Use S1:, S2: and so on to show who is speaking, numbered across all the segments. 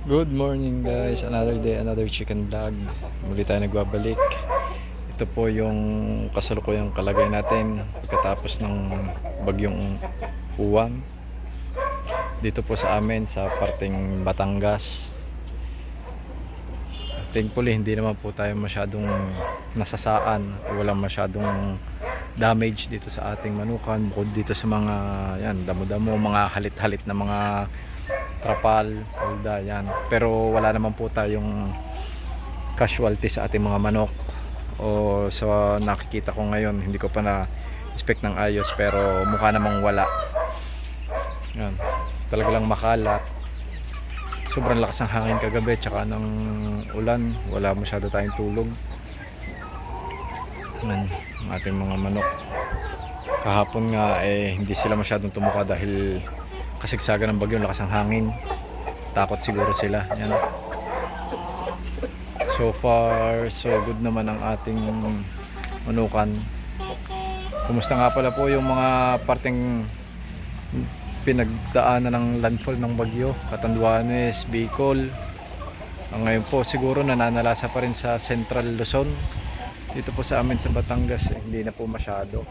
S1: Good morning guys, another day, another chicken vlog. Muli tayo nagbabalik. Ito po yung kasalukuyang kalagay natin pagkatapos ng bagyong uwan dito po sa amin sa parteng Batangas. Thankfully hindi naman po tayo masyadong nasasaan o walang masyadong damage dito sa ating manukan, bukod dito sa mga yan, damo-damo, mga halit-halit na mga trapal, holda, yan. Pero wala naman po tayong casualty sa ating mga manok o sa nakikita ko ngayon. Hindi ko pa na-inspect ng ayos pero mukha namang wala. Yan. Talaga lang makalat. Sobrang lakas ng hangin kagabi tsaka ng ulan. Wala masyado tayong tulog. Yan, ang ating mga manok. Kahapon nga hindi sila masyadong tumuka dahil kasigsagan ng bagyo, lakas ng hangin. Takot siguro sila. Yan. So far, so good naman ang ating manukan. Kumusta nga pala po yung mga parteng pinagdaanan ng landfall ng bagyo, Catanduanes, Bicol. Ngayon po siguro nananalasa pa rin sa Central Luzon. Dito po sa amin sa Batangas, hindi na po masyado.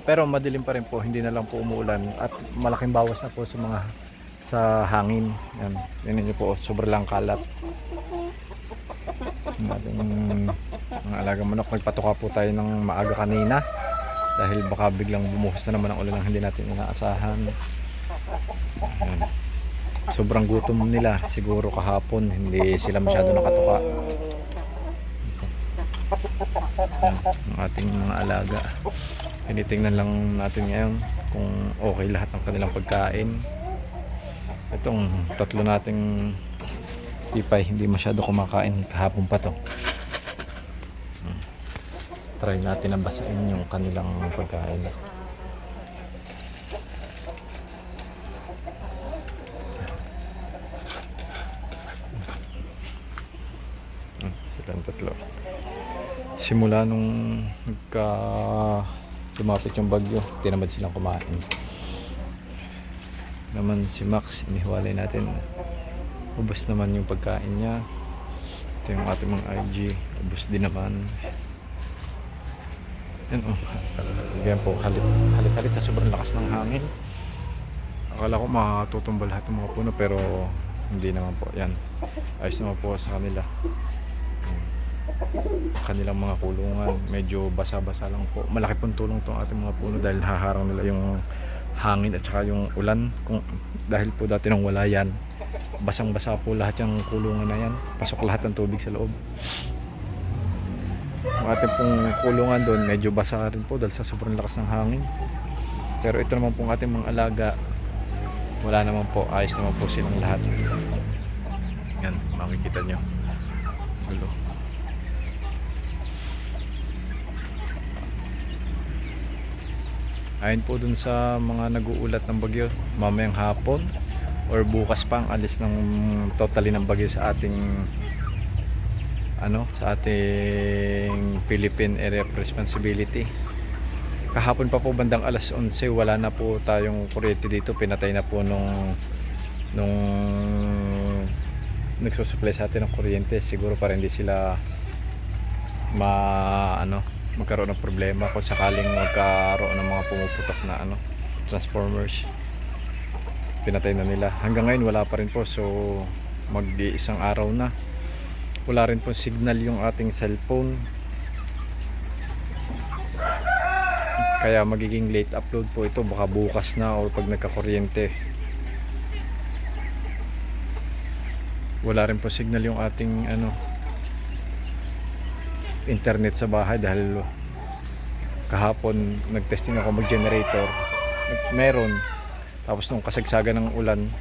S1: Pero madilim pa rin po, hindi na lang po umuulan at malaking bawas na po sa hangin. Yan, tingnan niyo po, sobrang lang kalat. Ating mga alagang manok, nagpatuka po tayo ng maaga kanina dahil baka biglang bumuhos na naman ang ulan ng hindi natin inaasahan. Yan. Sobrang gutom nila, siguro kahapon hindi sila masyado nakatuka. Yan, ang ating mga alaga. Tinitingnan lang natin ngayon kung okay lahat ng kanilang pagkain. Itong tatlo nating pipay hindi masyado kumakain, kahapon pa to. Try natin na basahin yung kanilang pagkain. Silang tatlo. Simula nung lumapit yung bagyo, tinamad silang kumain. Naman si Max, inihiwalay natin. Ubos naman yung pagkain niya. Ito yung ating mga IG, ubos din naman. Yan ganyan po, halit-halit sa sobrang lakas ng hangin. Akala ko matutumba lahat ng mga puno pero hindi naman po. Yan, ayos naman po sa kanila. Kanilang mga kulungan medyo basa-basa lang po. Malaki pong tulong itong ating mga puno dahil haharang nila yung hangin at saka yung ulan. Dahil po dati nang wala yan, basang-basa po lahat yung kulungan na yan, pasok lahat ng tubig sa loob. Ang ating pong kulungan doon medyo basa rin po dahil sa sobrang lakas ng hangin. Pero ito naman pong ating mga alaga, wala naman po, ayos naman po silang lahat. Yan, makikita nyo. Hello. Ayon po dun sa mga nag-uulat ng bagyo, mamayang hapon or bukas pa ang alis ng totally ng bagyo sa ating Philippine Area of Responsibility. Kahapon pa po bandang alas 11 wala na po tayong kuryente dito, pinatay na po nung nagsusupply sa atin ng kuryente. Siguro para hindi sila magkaroon ng problema kung sakaling magkaroon ng mga pumuputok na transformers. Pinatay na nila. Hanggang ngayon wala pa rin po, so mag-iisang araw na wala rin po signal yung ating cellphone, kaya magiging late upload po ito, baka bukas na o pag nagkakuryente. Wala rin po signal yung ating internet sa bahay dahil kahapon nagtesting ako mag-generator, meron, tapos nung kasagsagan ng ulan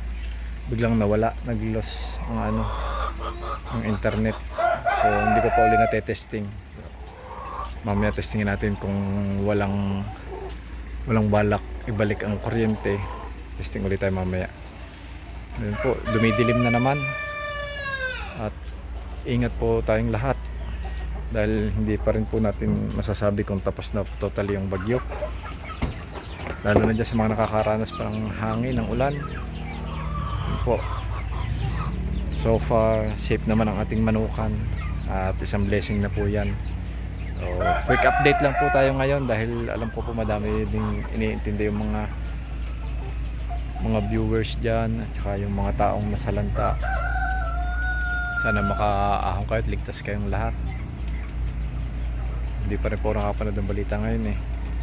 S1: biglang nawala, nag-loss ang internet. So hindi ko pa uli na-testing. Mamaya testingin natin kung walang balak ibalik ang kuryente. Testing ulit tayo mamaya. Ayun po, dumidilim na naman. At ingat po tayong lahat dahil hindi pa rin po natin masasabi kung tapos na totally yung bagyo. lalo na dyan sa mga nakakaranas pa ng hangin, ng ulan. po. So far, safe naman ang ating manukan at isang blessing na po yan. So, quick update lang po tayo ngayon dahil alam ko po madami ding iniintindi yung mga viewers dyan at saka yung mga taong nasalanta. Sana makaahon kayo at ligtas kayong lahat. Hindi pa rin po nakapanood ng balita ngayon eh.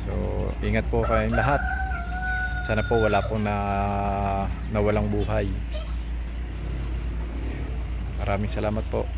S1: So ingat po kayong lahat. Sana po wala po nawalang buhay. Maraming salamat po.